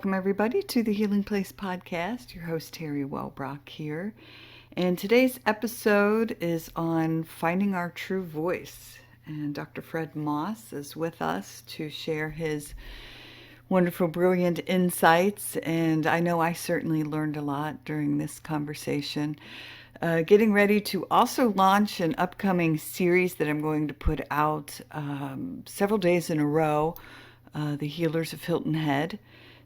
Welcome, everybody, to the Healing Place podcast. Your host, Teri Wellbrock, here. And today's episode is on finding our true voice. And Dr. Fred Moss is with us to share his wonderful, brilliant insights. And I know I certainly learned a lot during this conversation. Getting ready to also launch an upcoming series that I'm going to put out several days in a row, the Healers of Hilton Head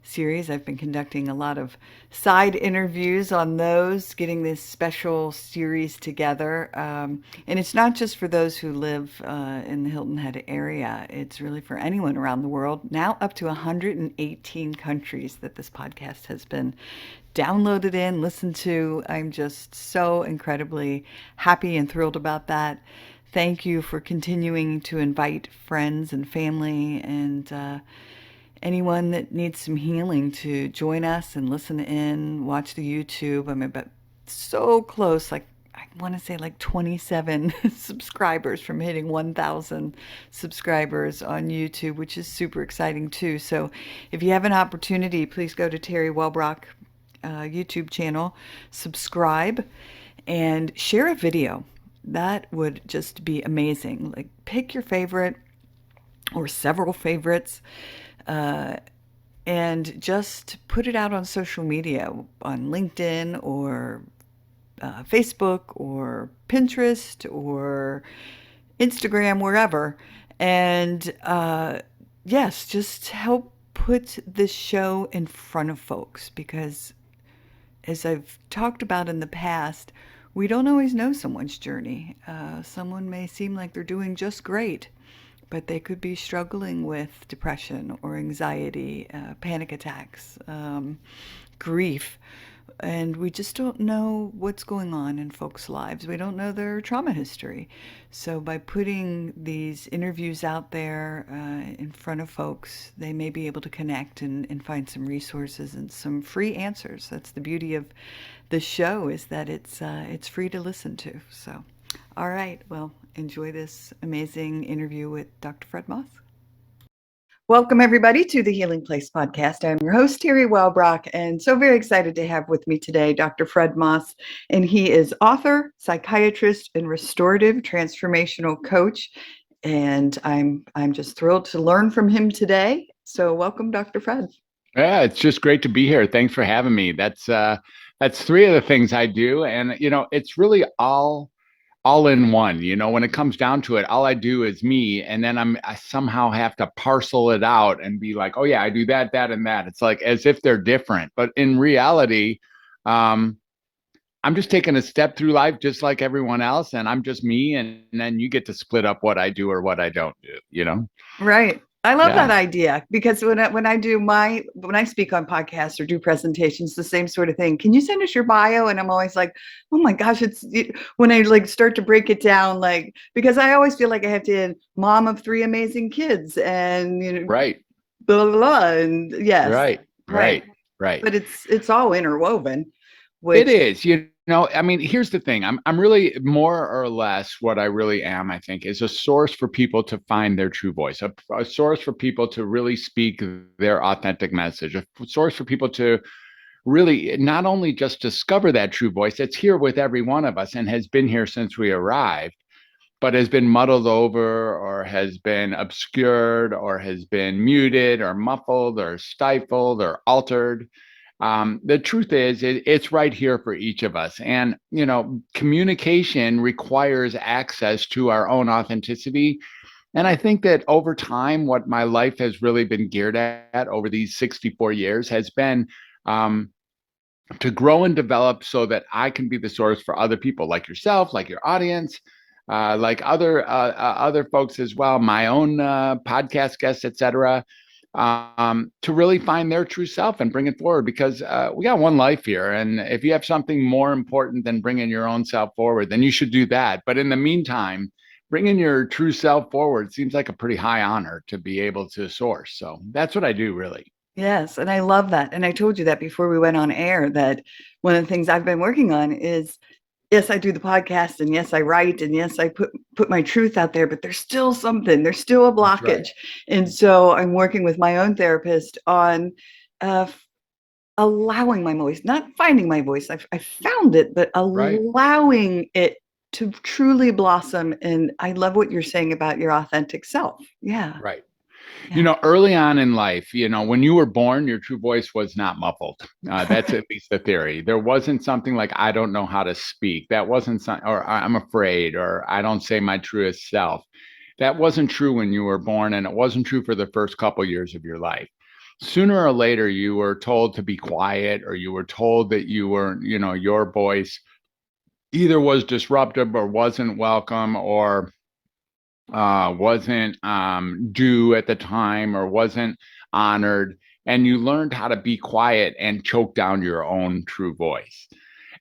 series. I've been conducting a lot of side interviews on those, getting this special series together. And it's not just for those who live in the Hilton Head area. It's really for anyone around the world. Now up to 118 countries that this podcast has been downloaded in, listened to. I'm just so incredibly happy and thrilled about that. Thank you for continuing to invite friends and family and anyone that needs some healing to join us and listen in, watch the YouTube. I'm about so close, like I want to say like 27 subscribers from hitting 1,000 subscribers on YouTube, which is super exciting too. So if you have an opportunity, please go to Teri Wellbrock YouTube channel, subscribe, and share a video. That would just be amazing. Like pick your favorite or several favorites. And just put it out on social media, on LinkedIn or Facebook or Pinterest or Instagram, wherever. And yes, just help put this show in front of folks, because as I've talked about in the past, we don't always know someone's journey. Someone may seem like they're doing just great, but they could be struggling with depression or anxiety, panic attacks, grief. And we just don't know what's going on in folks' lives. We don't know their trauma history. So by putting these interviews out there in front of folks, they may be able to connect and find some resources and some free answers. That's the beauty of the show, is that it's free to listen to. So, all right, well, enjoy this amazing interview with Dr. Fred Moss. Welcome, everybody, to the Healing Place podcast. I'm your host, Teri Wellbrock, and so very excited to have with me today Dr. Fred Moss. And he is author, psychiatrist, and restorative transformational coach. And I'm just thrilled to learn from him today. So welcome, Dr. Fred. Yeah, it's just great to be here. Thanks for having me. That's three of the things I do. And, it's really all in one. When it comes down to it, all I do is me, and then I somehow have to parcel it out and be like, oh yeah, I do that, and that. It's like as if they're different, but in reality, I'm just taking a step through life just like everyone else, and I'm just me, and then you get to split up what I do or what I don't do. Right. I love that idea, because when I speak on podcasts or do presentations, the same sort of thing. Can you send us your bio? And I'm always like, oh my gosh, when I like start to break it down, like, because I always feel like I have to mom of 3 amazing kids and, right. Blah, blah, blah. And yes. Right. But it's all interwoven. It is, here's the thing. I'm really more or less what I really am, I think, is a source for people to find their true voice, a source for people to really speak their authentic message, a source for people to really not only just discover that true voice that's here with every one of us and has been here since we arrived, but has been muddled over or has been obscured or has been muted or muffled or stifled or altered. The truth is, it's right here for each of us. And, communication requires access to our own authenticity. And I think that over time, what my life has really been geared at over these 64 years has been to grow and develop so that I can be the source for other people like yourself, like your audience, like other folks as well, my own podcast guests, etc., to really find their true self and bring it forward, because we got one life here. And if you have something more important than bringing your own self forward, then you should do that. But in the meantime, bringing your true self forward seems like a pretty high honor to be able to source. So that's what I do, really. Yes. And I love that. And I told you that before we went on air, that one of the things I've been working on is, yes, I do the podcast, and yes, I write, and yes, I put my truth out there, but there's still something, there's still a blockage. Right. And so I'm working with my own therapist on allowing my voice, not finding my voice. I found it, but Right. allowing it to truly blossom. And I love what you're saying about your authentic self. Yeah. Right. Yeah. Early on in life, when you were born, your true voice was not muffled. That's at least the theory. There wasn't something like, I don't know how to speak. That wasn't something, or I'm afraid, or I don't say my truest self. That wasn't true when you were born, and it wasn't true for the first couple years of your life. Sooner or later, you were told to be quiet, or you were told that your voice either was disruptive or wasn't welcome, or wasn't due at the time, or wasn't honored. And you learned how to be quiet and choke down your own true voice.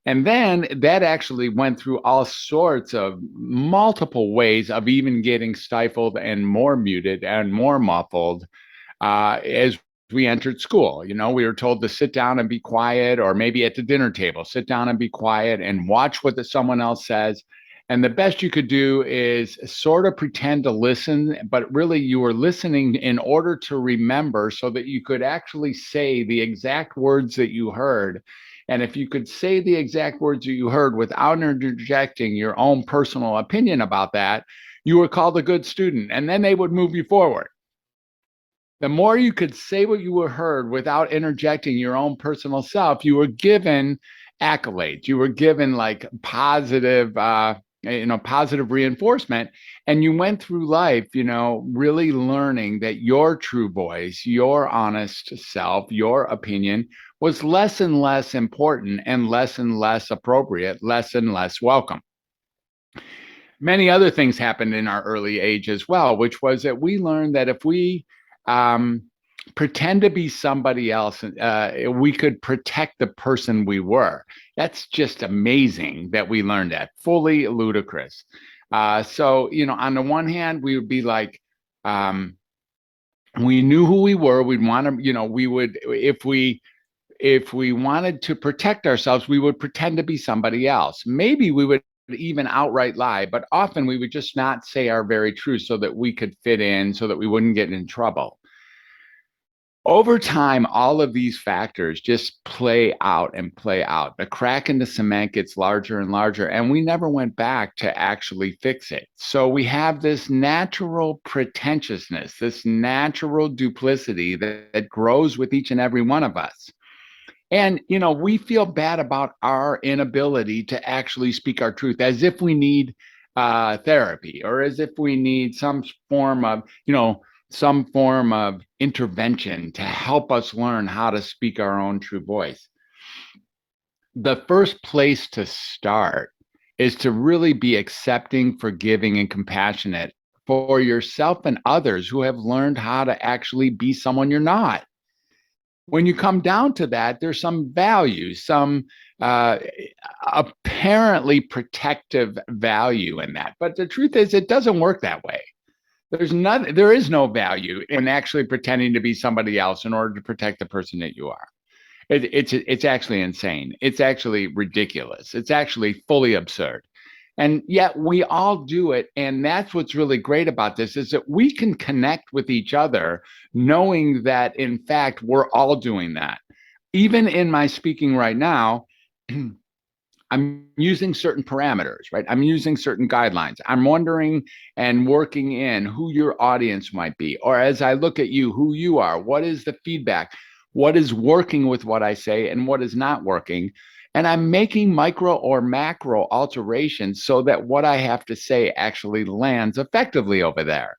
And then that actually went through all sorts of multiple ways of even getting stifled and more muted and more muffled as we entered school. We were told to sit down and be quiet, or maybe at the dinner table, sit down and be quiet and watch what someone else says. And the best you could do is sort of pretend to listen, but really you were listening in order to remember, so that you could actually say the exact words that you heard. And if you could say the exact words that you heard without interjecting your own personal opinion about that, you were called a good student, and then they would move you forward. The more you could say what you were heard without interjecting your own personal self, you were given accolades. You were given like positive reinforcement. And you went through life, really learning that your true voice, your honest self, your opinion was less and less important, and less appropriate, less and less welcome. Many other things happened in our early age as well, which was that we learned that if we um, pretend to be somebody else, we could protect the person we were. That's just amazing that we learned that. Fully ludicrous. So, on the one hand, we would be like, we knew who we were. We'd want to, we would, if we wanted to protect ourselves, we would pretend to be somebody else. Maybe we would even outright lie, but often we would just not say our very truth so that we could fit in, so that we wouldn't get in trouble. Over time, all of these factors just play out and play out. The crack in the cement gets larger and larger, and we never went back to actually fix it. So we have this natural pretentiousness, this natural duplicity that grows with each and every one of us. And, we feel bad about our inability to actually speak our truth, as if we need therapy, or as if we need some form of intervention to help us learn how to speak our own true voice. The first place to start is to really be accepting, forgiving, and compassionate for yourself and others who have learned how to actually be someone you're not. When you come down to that, there's some value, some apparently protective value in that. But the truth is, it doesn't work that way. There is no value in actually pretending to be somebody else in order to protect the person that you are. It's actually insane. It's actually ridiculous. It's actually fully absurd. And yet we all do it. And that's what's really great about this, is that we can connect with each other, knowing that, in fact, we're all doing that. Even in my speaking right now, I'm using certain parameters, right? I'm using certain guidelines. I'm wondering and working in who your audience might be. Or as I look at you, who you are, what is the feedback? What is working with what I say and what is not working? And I'm making micro or macro alterations so that what I have to say actually lands effectively over there.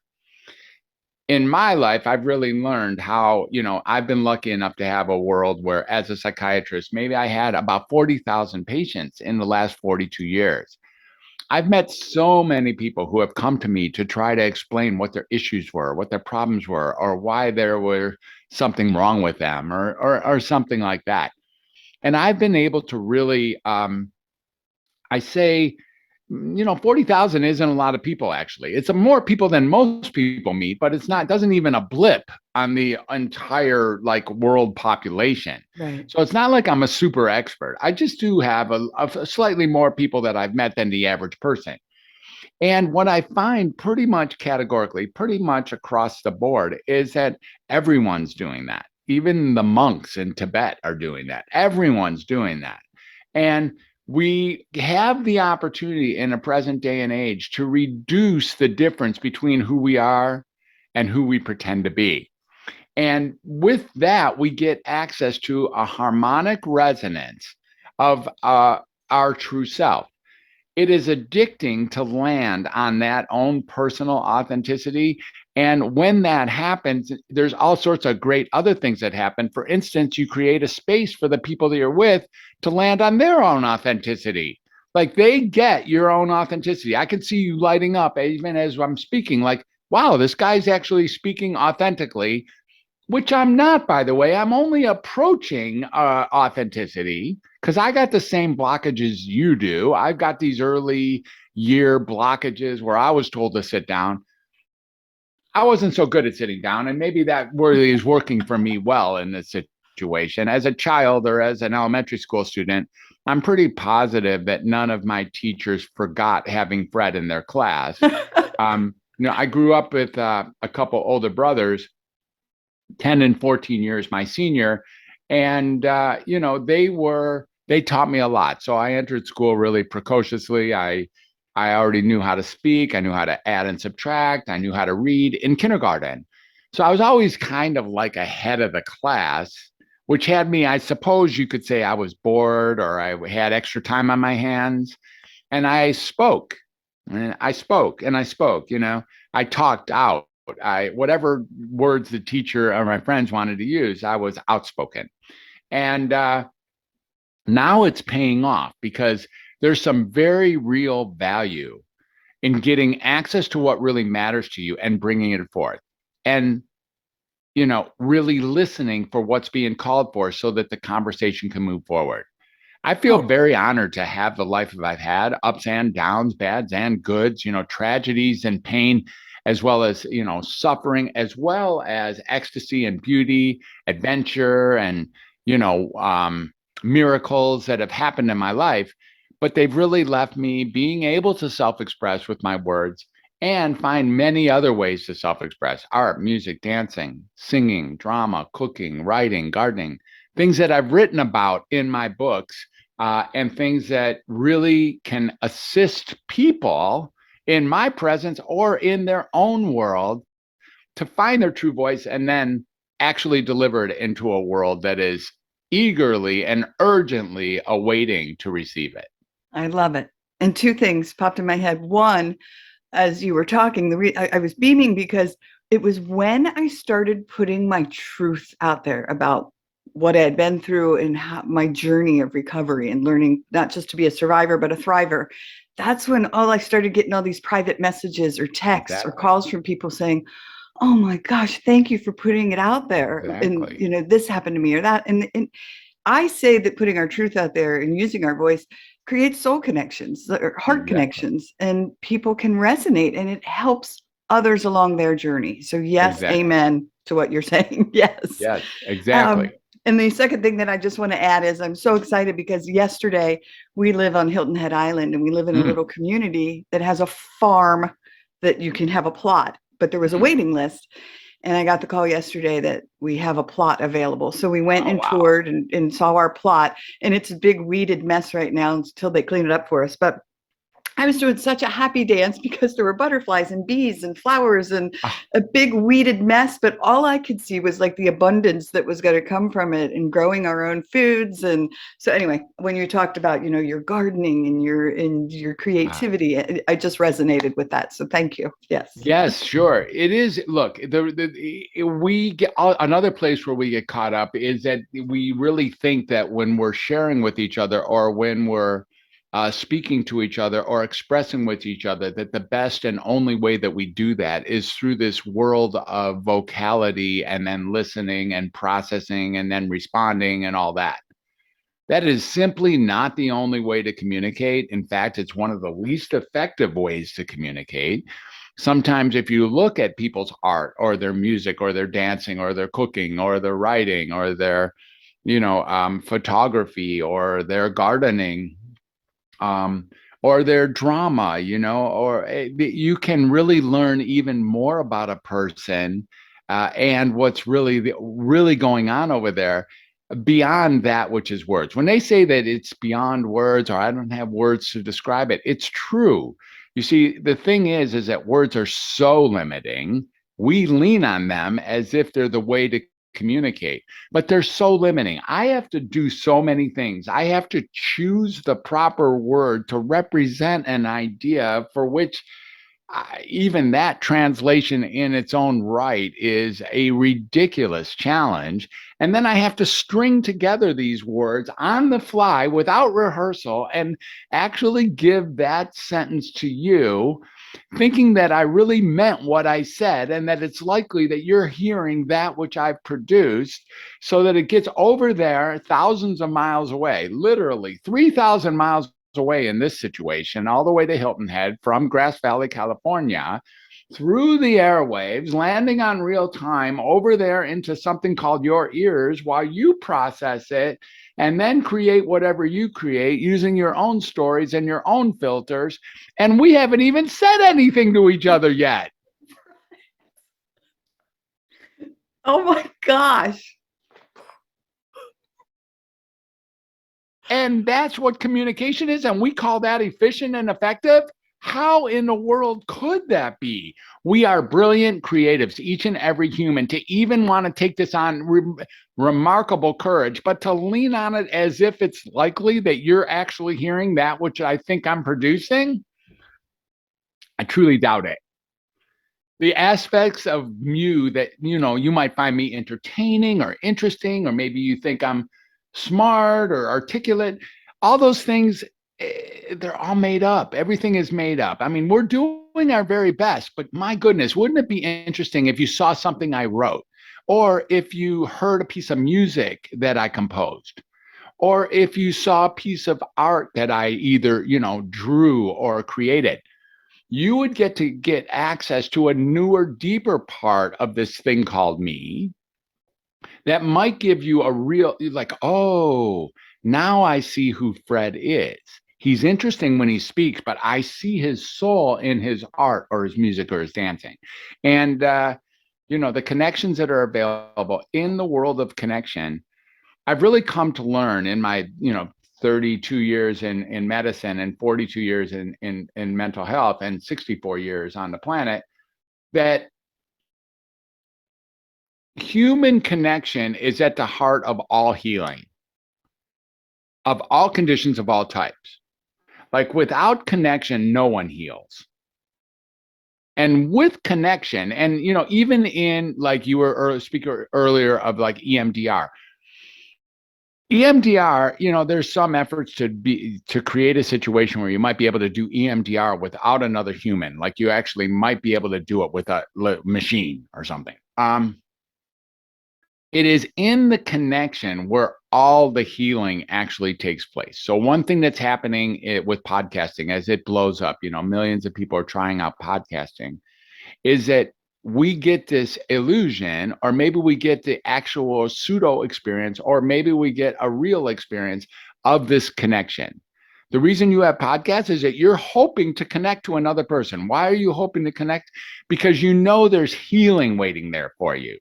In my life, I've really learned how, I've been lucky enough to have a world where, as a psychiatrist, maybe I had about 40,000 patients in the last 42 years. I've met so many people who have come to me to try to explain what their issues were, what their problems were, or why there were something wrong with them, or something like that. And I've been able to really, I say, 40,000 isn't a lot of people, actually. It's more people than most people meet, but doesn't even a blip on the entire world population. Right. So it's not like I'm a super expert. I just do have a slightly more people that I've met than the average person. And what I find pretty much categorically, pretty much across the board, is that everyone's doing that. even the monks in Tibet are doing that. Everyone's doing that. And we have the opportunity in a present day and age to reduce the difference between who we are and who we pretend to be. And with that, we get access to a harmonic resonance of our true self. It is addicting to land on that own personal authenticity. And when that happens, there's all sorts of great other things that happen. For instance, you create a space for the people that you're with to land on their own authenticity. Like they get your own authenticity. I can see you lighting up even as I'm speaking, like, wow, this guy's actually speaking authentically, which I'm not, by the way. I'm only approaching authenticity because I got the same blockages you do. I've got these early year blockages where I was told to sit down. I wasn't so good at sitting down, and maybe that really is working for me well in this situation. As a child or as an elementary school student, I'm pretty positive that none of my teachers forgot having Fred in their class. I grew up with a couple older brothers, 10 and 14 years my senior. And, they taught me a lot. So I entered school really precociously. I already knew how to speak. I knew how to add and subtract. I knew how to read in kindergarten. So I was always kind of like ahead of the class, which had me, I suppose you could say I was bored or I had extra time on my hands. And I spoke and I spoke and I spoke, I talked out. Whatever words the teacher or my friends wanted to use, I was outspoken. And now it's paying off because there's some very real value in getting access to what really matters to you and bringing it forth. And really listening for what's being called for so that the conversation can move forward. I feel Oh, very honored to have the life that I've had, ups and downs, bads and goods, tragedies and pain, as well as, suffering, as well as ecstasy and beauty, adventure, and, you know, um, miracles that have happened in my life. But they've really left me being able to self express with my words and find many other ways to self express: art, music, dancing, singing, drama, cooking, writing, gardening, things that I've written about in my books, and things that really can assist people in my presence or in their own world to find their true voice and then actually deliver it into a world that is eagerly and urgently awaiting to receive it. I love it. And two things popped in my head. One, as you were talking, I was beaming because it was when I started putting my truth out there about what I had been through and my journey of recovery and learning not just to be a survivor, but a thriver. That's when I started getting all these private messages or texts or Exactly. calls from people saying, "Oh my gosh, thank you for putting it out there." And, Exactly. this happened to me or that. And I say that putting our truth out there and using our voice creates soul connections or heart Exactly. connections, and people can resonate and it helps others along their journey. So, yes, Exactly. amen to what you're saying. Yes. Yes, Um, exactly. and the second thing that I just want to add is I'm so excited because yesterday we live on Hilton Head Island and we live in a Mm, little community that has a farm that you can have a plot, but there was a mm. waiting list. And I got the call yesterday that we have a plot available. So we went Oh, and wow. toured and saw our plot. And it's a big weeded mess right now until they clean it up for us. But I was doing such a happy dance because there were butterflies and bees and flowers and Ah, a big weeded mess. But all I could see was like the abundance that was going to come from it and growing our own foods. And so anyway, when you talked about, your gardening and your ah. creativity, I just resonated with that. So thank you. Yes. Yes, sure. It is. Look, we get another place where we get caught up is that we really think that when we're sharing with each other or when we're speaking to each other or expressing with each other, that the best and only way that we do that is through this world of vocality and then listening and processing and then responding and all that. That is simply not the only way to communicate. In fact, it's one of the least effective ways to communicate. Sometimes, if you look at people's art or their music or their dancing or their cooking or their writing or their, photography or their gardening, um, or their drama, you can really learn even more about a person and what's really going on over there beyond that which is words. When they say that it's beyond words or I don't have words to describe it, it's true. You see, the thing is that words are so limiting. We lean on them as if they're the way to communicate, but they're so limiting. I have to do so many things. I have to choose the proper word to represent an idea for which even that translation in its own right is a ridiculous challenge. And then I have to string together these words on the fly without rehearsal and actually give that sentence to you, thinking that I really meant what I said and that it's likely that you're hearing that which I've produced so that it gets over there thousands of miles away, literally 3,000 miles away in this situation, all the way to Hilton Head from Grass Valley, California, through the airwaves, landing on real time over there into something called your ears while you process it and then create whatever you create using your own stories and your own filters. And we haven't even said anything to each other yet. Oh my gosh. And that's what communication is. And we call that efficient and effective. How in the world could that be? We are brilliant creatives, each and every human, to even want to take this on remarkable courage, but to lean on it as if it's likely that you're actually hearing that which I think I'm producing. I truly doubt it. The aspects of you that, you might find me entertaining or interesting, or maybe you think I'm smart or articulate, all those things, they're all made up. Everything is made up. I mean, we're doing our very best, but my goodness, wouldn't it be interesting if you saw something I wrote, or if you heard a piece of music that I composed, or if you saw a piece of art that I either, drew or created? You would get access to a newer, deeper part of this thing called me that might give you a real, like, oh, now I see who Fred is. He's interesting when he speaks, but I see his soul in his art or his music or his dancing. And, the connections that are available in the world of connection, I've really come to learn in my, 32 years in medicine and 42 years in mental health and 64 years on the planet, that human connection is at the heart of all healing, of all conditions of all types. Like without connection, no one heals. And with connection, and even in, like, you were speaker earlier of like EMDR. EMDR, there's some efforts to create a situation where you might be able to do EMDR without another human. Like you actually might be able to do it with a machine or something. It is in the connection where all the healing actually takes place. So one thing that's happening with podcasting as it blows up, millions of people are trying out podcasting, is that we get this illusion, or maybe we get the actual pseudo experience, or maybe we get a real experience of this connection. The reason you have podcasts is that you're hoping to connect to another person. Why are you hoping to connect? Because there's healing waiting there for you.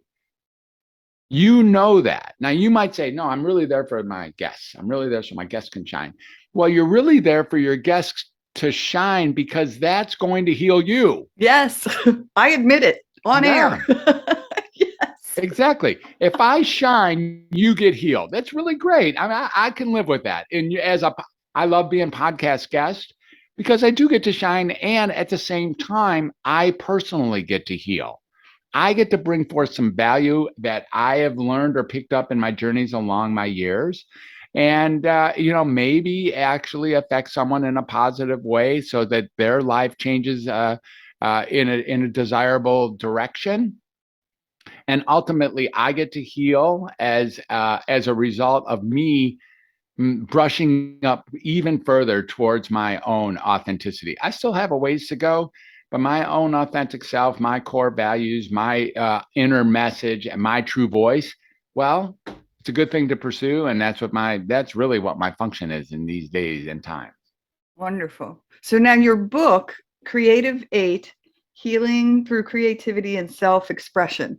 You know that. Now you might say, no, I'm really there for my guests. I'm really there so my guests can shine. Well, you're really there for your guests to shine because that's going to heal you. Yes, I admit it on air. Yes. Exactly. If I shine, you get healed. That's really great. I mean, I can live with that. And I love being podcast guest because I do get to shine. And at the same time, I personally get to heal. I get to bring forth some value that I have learned or picked up in my journeys along my years. And, maybe actually affect someone in a positive way so that their life changes in a desirable direction. And ultimately, I get to heal as a result of me brushing up even further towards my own authenticity. I still have a ways to go, but my own authentic self, my core values, my inner message, and my true voice, well, it's a good thing to pursue. And that's really what my function is in these days and times. Wonderful. So now your book, Creative 8, Healing through creativity and self-expression.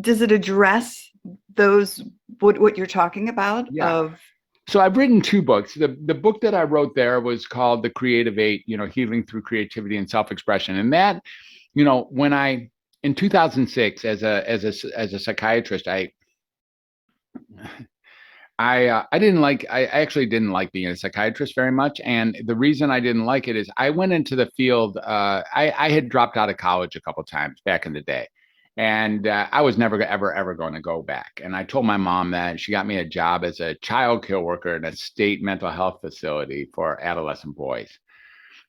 Does it address those, what you're talking about Yeah. of? So I've written two books. The book that I wrote there was called The Creative Eight, Healing Through Creativity and Self-Expression. And that, when I in 2006 as a psychiatrist, I actually didn't like being a psychiatrist very much. And the reason I didn't like it is I went into the field. I had dropped out of college a couple of times back in the day. And I was never ever going to go back. And I told my mom that, and she got me a job as a child care worker in a state mental health facility for adolescent boys.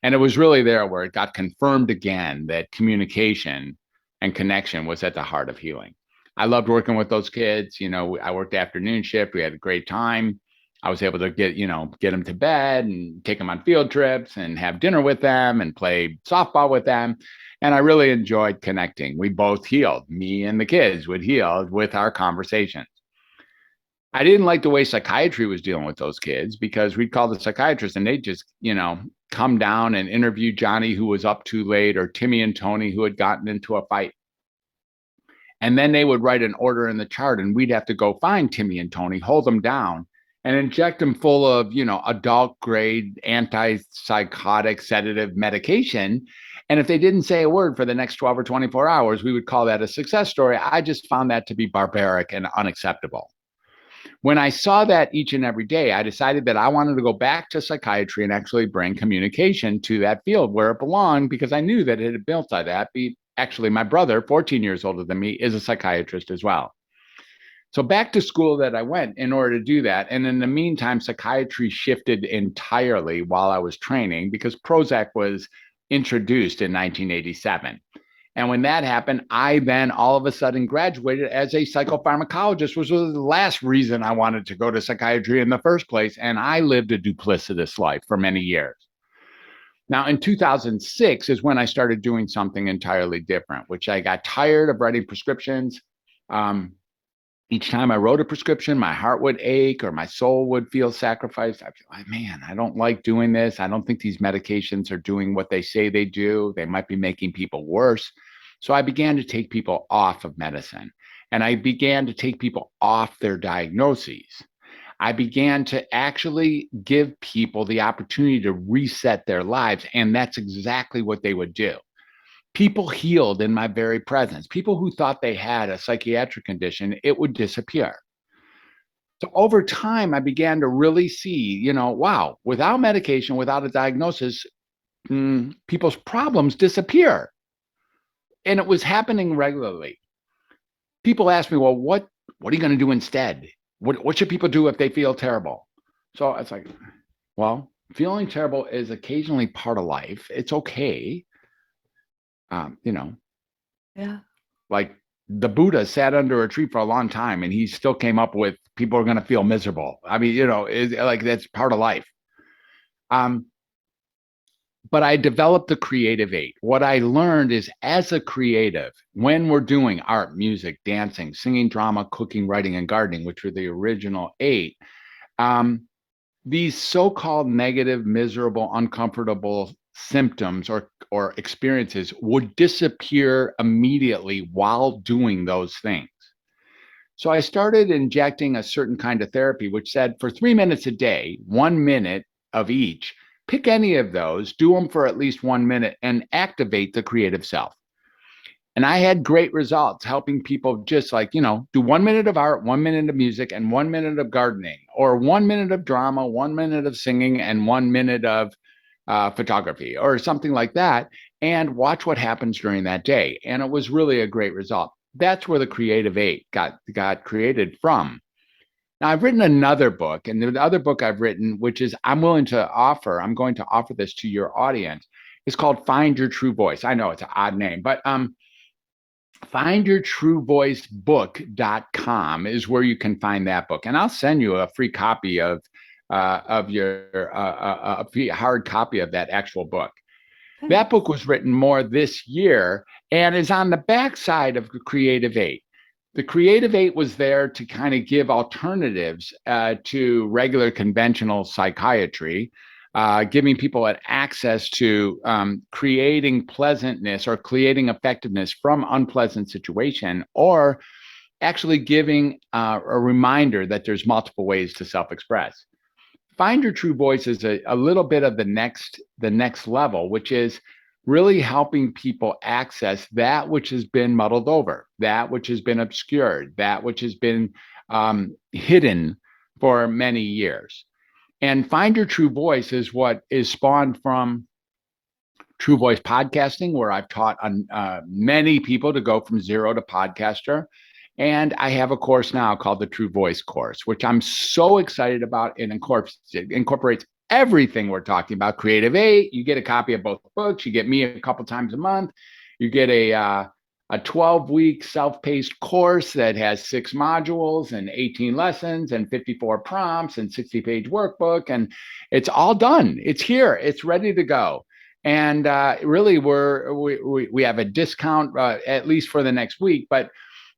And it was really there where it got confirmed again that communication and connection was at the heart of healing. I loved working with those kids. I worked afternoon shift. We had a great time. I was able to get them to bed and take them on field trips and have dinner with them and play softball with them. And I really enjoyed connecting. We both healed. Me and the kids would heal with our conversations. I didn't like the way psychiatry was dealing with those kids because we'd call the psychiatrist and they'd just, come down and interview Johnny who was up too late or Timmy and Tony who had gotten into a fight. And then they would write an order in the chart and we'd have to go find Timmy and Tony, hold them down and inject them full of, adult grade antipsychotic sedative medication. And if they didn't say a word for the next 12 or 24 hours, we would call that a success story. I just found that to be barbaric and unacceptable. When I saw that each and every day, I decided that I wanted to go back to psychiatry and actually bring communication to that field where it belonged because I knew that it had built on that. Actually, my brother, 14 years older than me, is a psychiatrist as well. So back to school that I went in order to do that. And in the meantime, psychiatry shifted entirely while I was training because Prozac was introduced in 1987. And when that happened, I then all of a sudden graduated as a psychopharmacologist, which was the last reason I wanted to go to psychiatry in the first place. And I lived a duplicitous life for many years. Now, in 2006 is when I started doing something entirely different, which I got tired of writing prescriptions. Each time I wrote a prescription, my heart would ache or my soul would feel sacrificed. I'd be like, man, I don't like doing this. I don't think these medications are doing what they say they do. They might be making people worse. So I began to take people off of medicine and I began to take people off their diagnoses. I began to actually give people the opportunity to reset their lives. And that's exactly what they would do. People healed in my very presence. People who thought they had a psychiatric condition, it would disappear. So over time, I began to really see, wow, without medication, without a diagnosis, people's problems disappear. And it was happening regularly. People ask me, well, what are you going to do instead? What should people do if they feel terrible? So it's like, well, feeling terrible is occasionally part of life. It's okay. Yeah. Like the Buddha sat under a tree for a long time and he still came up with people are going to feel miserable. I mean, it's like that's part of life. But I developed the creative eight. What I learned is as a creative, when we're doing art, music, dancing, singing, drama, cooking, writing, and gardening, which were the original eight, these so-called negative, miserable, uncomfortable symptoms or experiences would disappear immediately while doing those things. So I started injecting a certain kind of therapy, which said for 3 minutes a day, 1 minute of each, pick any of those, do them for at least 1 minute and activate the creative self. And I had great results helping people just like, do 1 minute of art, 1 minute of music, and 1 minute of gardening, or 1 minute of drama, 1 minute of singing, and 1 minute of photography, or something like that, and watch what happens during that day. And it was really a great result. That's where the Creative Eight got created from. Now, I've written another book, and the other book I've written, which is I'm going to offer this to your audience, is called Find Your True Voice. I know it's an odd name, but findyourtruevoicebook.com is where you can find that book. And I'll send you a free copy of your hard copy of that actual book. Thanks. That book was written more this year and is on the backside of the Creative Eight. The Creative Eight was there to kind of give alternatives to regular conventional psychiatry. giving people an access to creating pleasantness or creating effectiveness from unpleasant situation, or actually giving a reminder that there's multiple ways to self-express. Find your true voice is a little bit of the next level, which is really helping people access that which has been muddled over, that which has been obscured, that which has been hidden for many years. And Find Your True Voice is what is spawned from True Voice podcasting, where I've taught many people to go from zero to podcaster. And I have a course now called the True Voice course, which I'm so excited about. It incorporates everything we're talking about. Creative 8, you get a copy of both books. You get me a couple times a month. You get a 12-week self-paced course that has 6 modules and 18 lessons and 54 prompts and 60-page workbook. And it's all done. It's here. It's ready to go. And really, we have a discount at least for the next week. But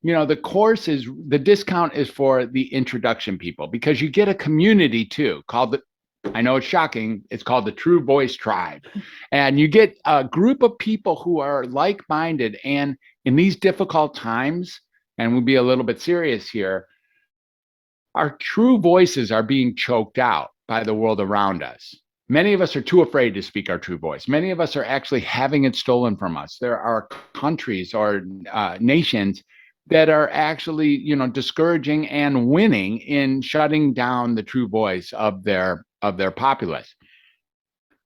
the discount is for the introduction people, because you get a community too called I know it's shocking, it's called the True Voice Tribe. And you get a group of people who are like-minded. And in these difficult times, and we'll be a little bit serious here, our true voices are being choked out by the world around us. Many of us are too afraid to speak our true voice. Many of us are actually having it stolen from us. There are countries or nations that are actually, discouraging and winning in shutting down the true voice of their populace.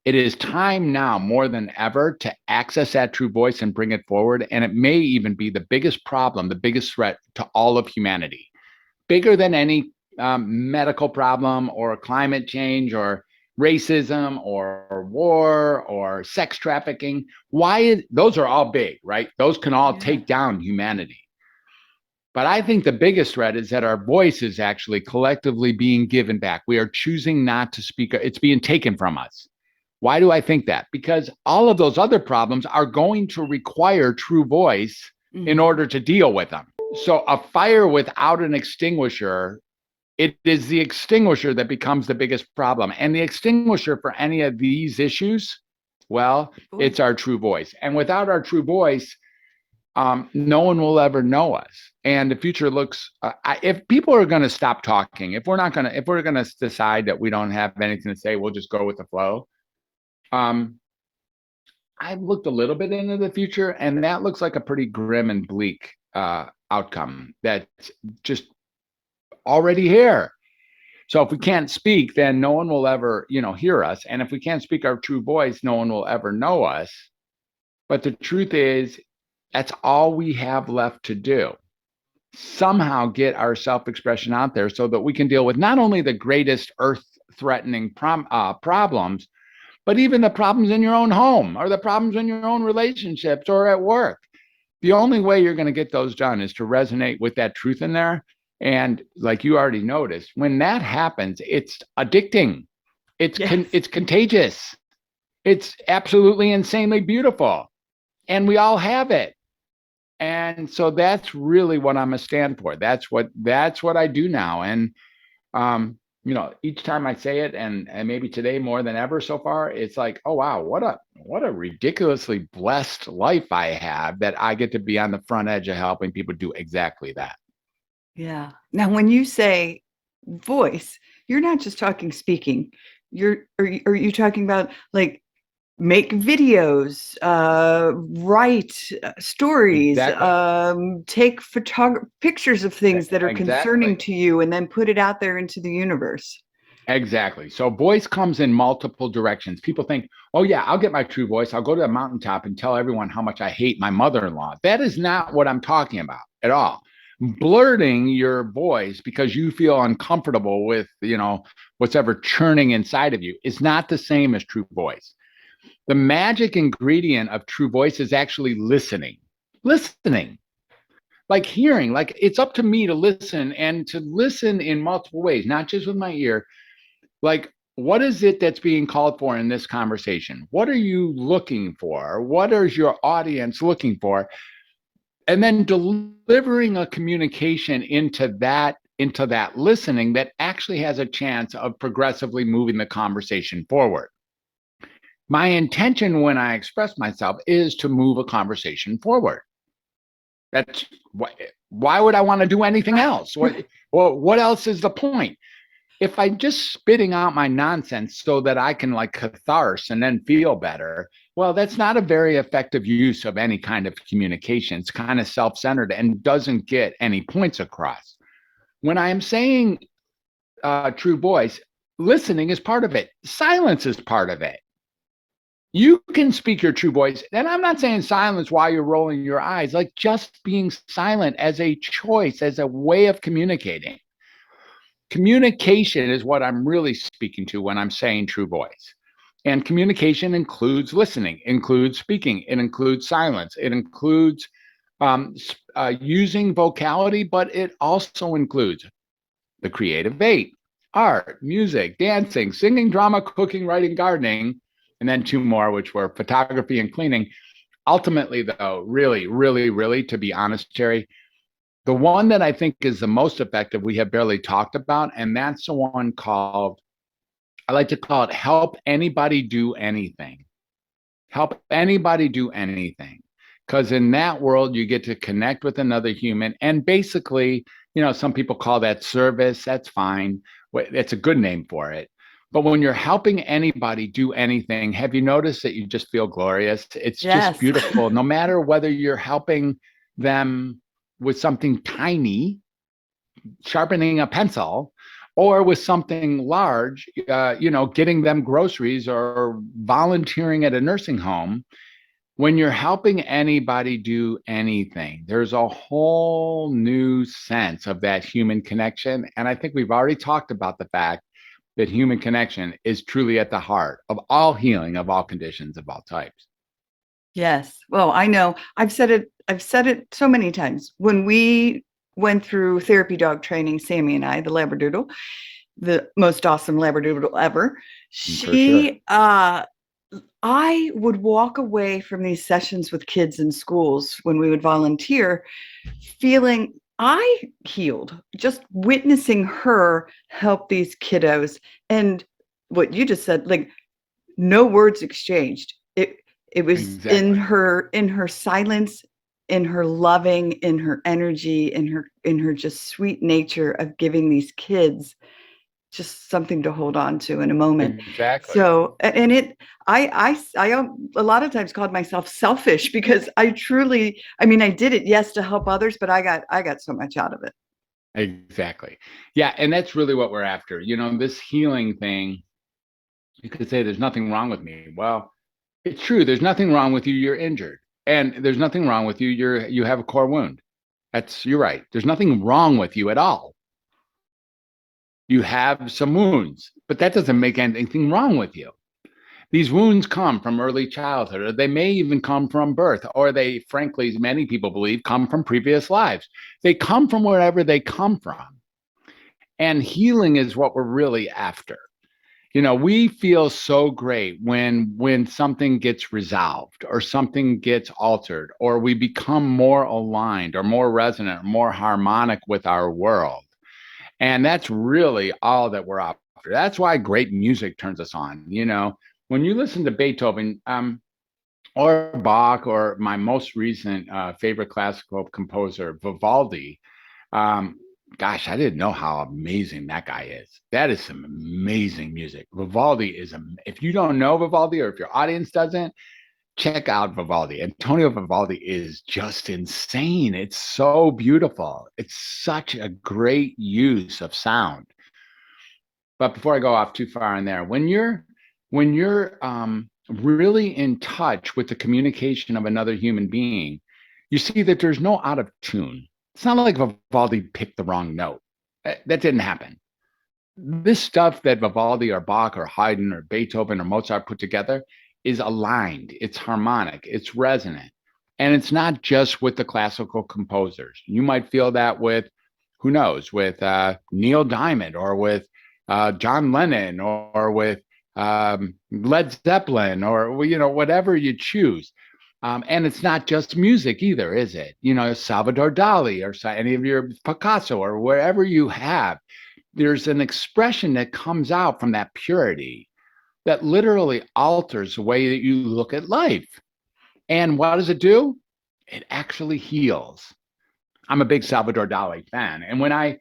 It is time now more than ever to access that true voice and bring it forward. And it may even be the biggest problem, the biggest threat to all of humanity, bigger than any medical problem or climate change or racism or war or sex trafficking. Those are all big, right? Those can all take down humanity. But I think the biggest threat is that our voice is actually collectively being given back. We are choosing not to speak. It's being taken from us. Why do I think that? Because all of those other problems are going to require true voice in order to deal with them. So a fire without an extinguisher, it is the extinguisher that becomes the biggest problem. And the extinguisher for any of these issues, well, it's our true voice. And without our true voice, no one will ever know us. And the future looks, if people are going to stop talking, if we're going to decide that we don't have anything to say, we'll just go with the flow. I've looked a little bit into the future, and that looks like a pretty grim and bleak outcome that's just already here. So if we can't speak, then no one will ever, hear us. And if we can't speak our true voice, no one will ever know us. But the truth is, that's all we have left to do. Somehow get our self-expression out there so that we can deal with not only the greatest earth-threatening problems, but even the problems in your own home or the problems in your own relationships or at work. The only way you're going to get those done is to resonate with that truth in there. And like you already noticed, when that happens, it's addicting. It's contagious. It's absolutely insanely beautiful. And we all have it. And so that's really what I'm a stand for. That's what I do now. And each time I say it, and maybe today more than ever so far, it's like, oh wow, what a ridiculously blessed life I have that I get to be on the front edge of helping people do exactly that. Yeah. Now, when you say voice, you're not just talking speaking. Are you talking about like make videos, write stories, take pictures of things that are concerning to you, and then put it out there into the universe? Exactly. So voice comes in multiple directions. People think, oh yeah, I'll get my true voice. I'll go to the mountaintop and tell everyone how much I hate my mother-in-law. That is not what I'm talking about at all. Blurting your voice because you feel uncomfortable with, what's ever churning inside of you is not the same as true voice. The magic ingredient of true voice is actually listening, like hearing. Like it's up to me to listen, and to listen in multiple ways, not just with my ear. Like, what is it that's being called for in this conversation? What are you looking for? What is your audience looking for? And then delivering a communication into that listening that actually has a chance of progressively moving the conversation forward. My intention when I express myself is to move a conversation forward. That's why would I want to do anything else? What else is the point? If I'm just spitting out my nonsense so that I can like catharsis and then feel better, well, that's not a very effective use of any kind of communication. It's kind of self-centered and doesn't get any points across. When I am saying true voice, listening is part of it. Silence is part of it. You can speak your true voice. And I'm not saying silence while you're rolling your eyes, like just being silent as a choice, as a way of communicating. Communication is what I'm really speaking to when I'm saying true voice. And communication includes listening, includes speaking, it includes silence, it includes using vocality, but it also includes the creative eight: art, music, dancing, singing, drama, cooking, writing, gardening, and then two more, which were photography and cleaning. Ultimately, though, really, really, really, to be honest, Teri, the one that I think is the most effective we have barely talked about, and that's the one called, I like to call it help anybody do anything. Help anybody do anything. Because in that world, you get to connect with another human. And basically, some people call that service. That's fine. It's a good name for it. But when you're helping anybody do anything, have you noticed that you just feel glorious? It's just Yes. beautiful. No matter whether you're helping them with something tiny, sharpening a pencil, or with something large, getting them groceries or volunteering at a nursing home. When you're helping anybody do anything, there's a whole new sense of that human connection. And I think we've already talked about the fact that human connection is truly at the heart of all healing, of all conditions, of all types. Yes. Well, I know. I've said it so many times. When we went through therapy dog training, Sammy and I, the Labradoodle, the most awesome Labradoodle ever, For sure. I would walk away from these sessions with kids in schools when we would volunteer feeling I healed, just witnessing her help these kiddos. And what you just said, like no words exchanged. It was Exactly. in her silence, in her loving, in her energy, in her just sweet nature of giving these kids just something to hold on to in a moment. Exactly. So, and I a lot of times called myself selfish because I mean, I did it, yes, to help others, but I got so much out of it. Exactly. Yeah. And that's really what we're after. This healing thing, you could say there's nothing wrong with me. Well, it's true. There's nothing wrong with you. You're injured. And there's nothing wrong with you. You have a core wound. You're right. There's nothing wrong with you at all. You have some wounds, but that doesn't make anything wrong with you. These wounds come from early childhood, or they may even come from birth, or they, frankly, many people believe, come from previous lives. They come from wherever they come from. And healing is what we're really after. We feel so great when something gets resolved or something gets altered, or we become more aligned or more resonant or more harmonic with our world. And that's really all that we're after. That's why great music turns us on. When you listen to Beethoven, or Bach, or my most recent favorite classical composer, Vivaldi, um, gosh, I didn't know how amazing that guy is. That is some amazing music. Vivaldi is, if you don't know Vivaldi, or if your audience doesn't, check out Vivaldi. Antonio Vivaldi is just insane. It's so beautiful. It's such a great use of sound. But before I go off too far in there, when you're really in touch with the communication of another human being, you see that there's no out of tune. It's not like Vivaldi picked the wrong note. That didn't happen. This stuff that Vivaldi or Bach or Haydn or Beethoven or Mozart put together is aligned, it's harmonic, it's resonant. And it's not just with the classical composers. You might feel that with, who knows, with Neil Diamond, or with John Lennon, or with Led Zeppelin, or whatever you choose. And it's not just music either, is it? Salvador Dali, or any of your Picasso, or wherever you have, there's an expression that comes out from that purity that literally alters the way that you look at life. And what does it do? It actually heals. I'm a big Salvador Dali fan. And when I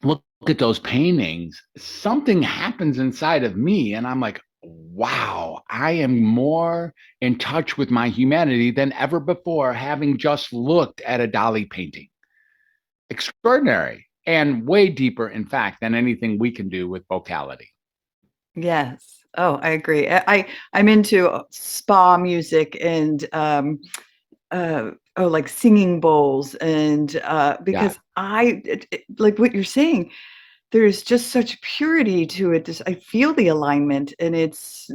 look at those paintings, something happens inside of me. And I'm like, wow, I am more in touch with my humanity than ever before, having just looked at a Dali painting. Extraordinary and way deeper, in fact, than anything we can do with vocality. Yes. Oh, I agree. I'm into spa music and like singing bowls and Yeah, because like what you're saying, there's just such purity to it. Just, I feel the alignment, and it's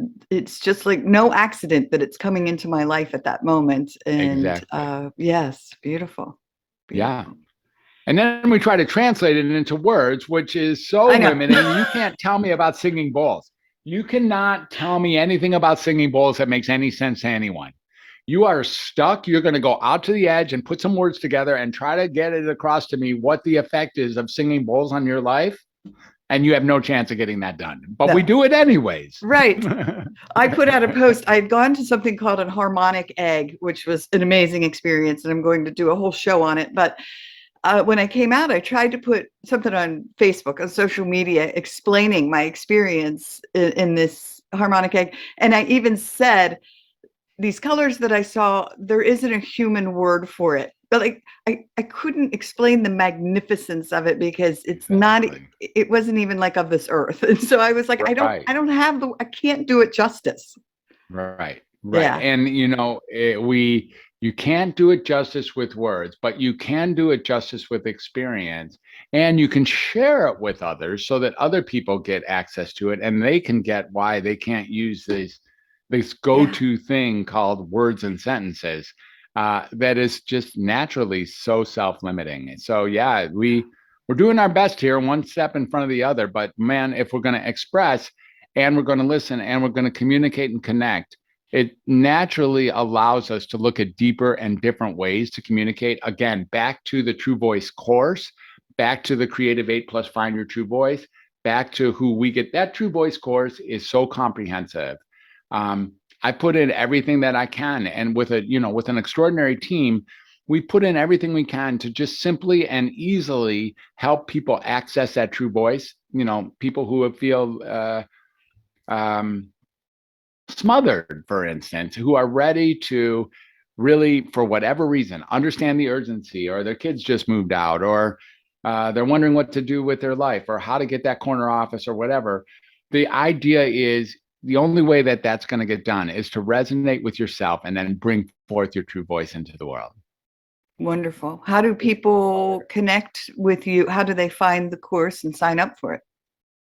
just like no accident that it's coming into my life at that moment. And exactly. yes, beautiful, Yeah. beautiful. And then we try to translate it into words, which is so I know. limiting. You can't tell me about singing bowls. You cannot tell me anything about singing bowls that makes any sense to anyone. You are stuck. You're going to go out to the edge and put some words together and try to get it across to me what the effect is of singing bowls on your life. And you have no chance of getting that done. But we No, do it anyways. right. I put out a post. I'd gone to something called a harmonic egg, which was an amazing experience, and I'm going to do a whole show on it. But when I came out, I tried to put something on Facebook, on social media, explaining my experience in this harmonic egg. And I even said, these colors that I saw, there isn't a human word for it. But like I couldn't explain the magnificence of it because it's not, Exactly. it wasn't even like of this earth. And so I was like, Right. I don't have I can't do it justice. Right, right. Yeah. And you can't do it justice with words, but you can do it justice with experience, and you can share it with others so that other people get access to it and they can get why they can't use this Yeah. go-to thing called words and sentences that is just naturally so self-limiting. So yeah, we're doing our best here, one step in front of the other, but man, if we're going to express and we're going to listen and we're going to communicate and connect, it naturally allows us to look at deeper and different ways to communicate. Again, back to the True Voice course, back to the Creative 8 Plus Find Your True Voice, back to who we get. That True Voice course is so comprehensive. I put in everything that I can, and with with an extraordinary team, we put in everything we can to just simply and easily help people access that true voice. People who feel um, smothered, for instance, who are ready to really, for whatever reason, understand the urgency, or their kids just moved out, or they're wondering what to do with their life, or how to get that corner office, or whatever. The idea is the only way that that's going to get done is to resonate with yourself and then bring forth your true voice into the world. Wonderful. How do people connect with you? How do they find the course and sign up for it?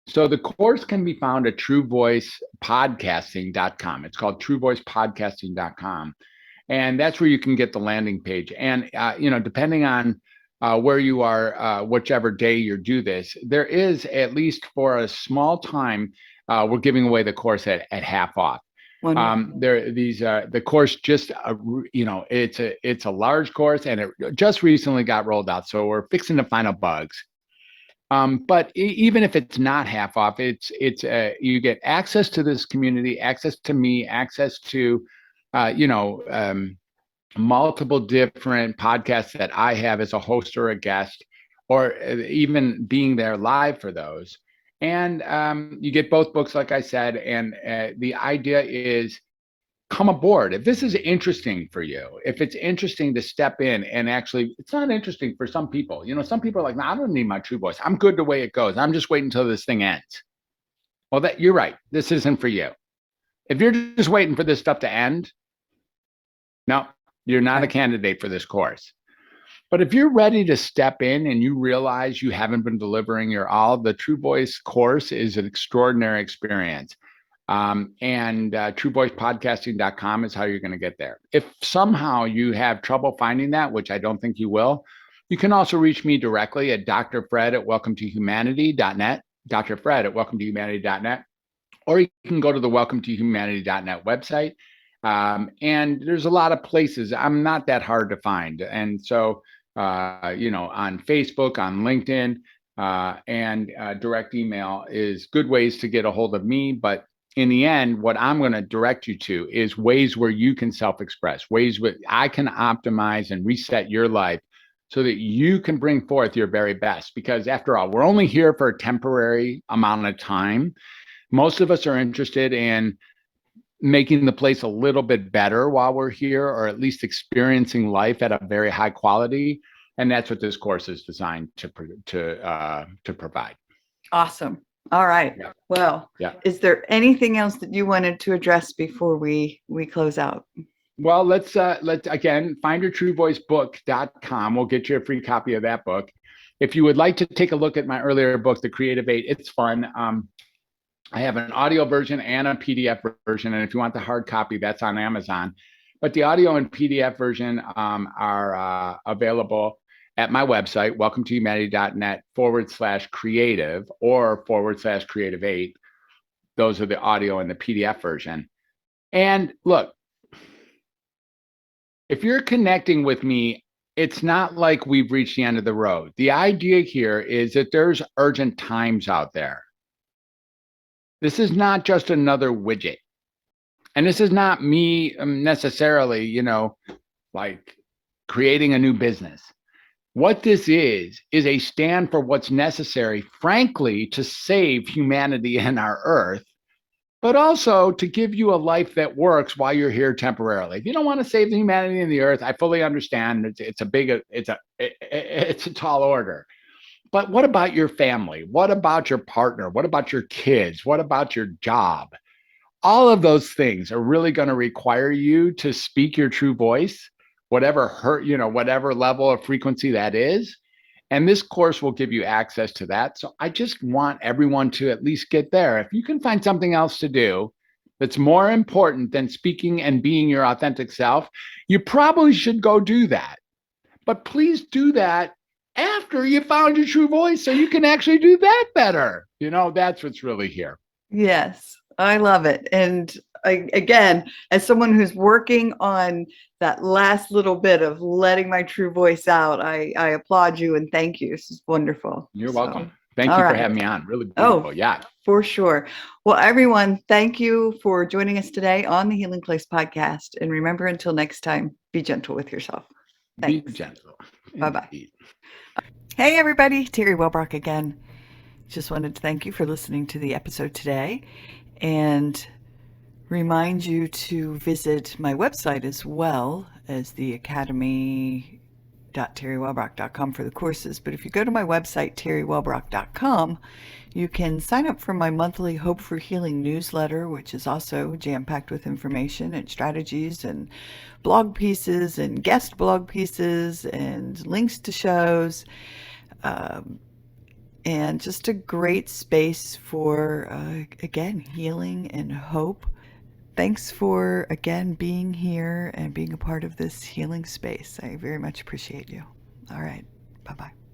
So the course can be found at truevoicepodcasting.com. It's called truevoicepodcasting.com. And that's where you can get the landing page. And, depending on where you are, whichever day you do this, there is, at least for a small time, we're giving away the course at half off. Wonderful. The course just it's a large course, and it just recently got rolled out, so we're fixing the final bugs. But even if it's not half off, you get access to this community, access to me, access to uh, you know um, multiple different podcasts that I have as a host or a guest, or even being there live for those. And you get both books, like I said. And the idea is, come aboard. If this is interesting for you, if it's interesting to step in, and actually, it's not interesting for some people. Some people are like, no, I don't need my true voice. I'm good the way it goes. I'm just waiting until this thing ends. Well, you're right. This isn't for you. If you're just waiting for this stuff to end, no, you're not a Right. candidate for this course. But if you're ready to step in and you realize you haven't been delivering your all, the True Voice course is an extraordinary experience. And truevoicepodcasting.com is how you're going to get there. If somehow you have trouble finding that, which I don't think you will, you can also reach me directly at drfred at welcometohumanity.net, drfred at welcometohumanity.net, or you can go to the welcometohumanity.net website. And there's a lot of places. I'm not that hard to find. And so, on Facebook, on LinkedIn, and direct email is good ways to get a hold of me. But in the end, what I'm going to direct you to is ways where you can self-express, ways where I can optimize and reset your life so that you can bring forth your very best. Because after all, we're only here for a temporary amount of time. Most of us are interested in making the place a little bit better while we're here, or at least experiencing life at a very high quality. And that's what this course is designed to provide. Awesome. All right. Yeah. Well, Yeah. Is there anything else that you wanted to address before we close out? Well, let's again, findyourtruevoicebook.com. We'll get you a free copy of that book. If you would like to take a look at my earlier book, The Creative 8, it's fun. I have an audio version and a PDF version. And if you want the hard copy, that's on Amazon. But the audio and PDF version are available at my website, welcometohumanity.net/creative or /creative8. Those are the audio and the PDF version. And look, if you're connecting with me, it's not like we've reached the end of the road. The idea here is that there's urgent times out there. This is not just another widget. And this is not me necessarily, like creating a new business. What this is a stand for what's necessary, frankly, to save humanity and our earth, but also to give you a life that works while you're here temporarily. If you don't want to save the humanity and the earth, I fully understand. It's a tall order. But what about your family? What about your partner? What about your kids? What about your job? All of those things are really going to require you to speak your true voice, whatever whatever level of frequency that is. And this course will give you access to that. So I just want everyone to at least get there. If you can find something else to do that's more important than speaking and being your authentic self, you probably should go do that. But please do that after you found your true voice so you can actually do that better. That's what's really here. Yes, I love it. And again, as someone who's working on that last little bit of letting my true voice out, I applaud you and thank you. This is wonderful. You're welcome. Thank you for having me on. Really beautiful. Yeah. For sure. Well, everyone, thank you for joining us today on the Healing Place podcast. And remember, until next time, be gentle with yourself. Thanks. Be gentle. Bye-bye. Hey, everybody. Teri Wellbrock again. Just wanted to thank you for listening to the episode today and remind you to visit my website as well as the academy.teriwellbrock.com for the courses. But if you go to my website, teriwellbrock.com, you can sign up for my monthly Hope for Healing newsletter, which is also jam-packed with information and strategies and blog pieces and guest blog pieces and links to shows. And just a great space for, again, healing and hope. Thanks for, again, being here and being a part of this healing space. I very much appreciate you. All right. Bye-bye.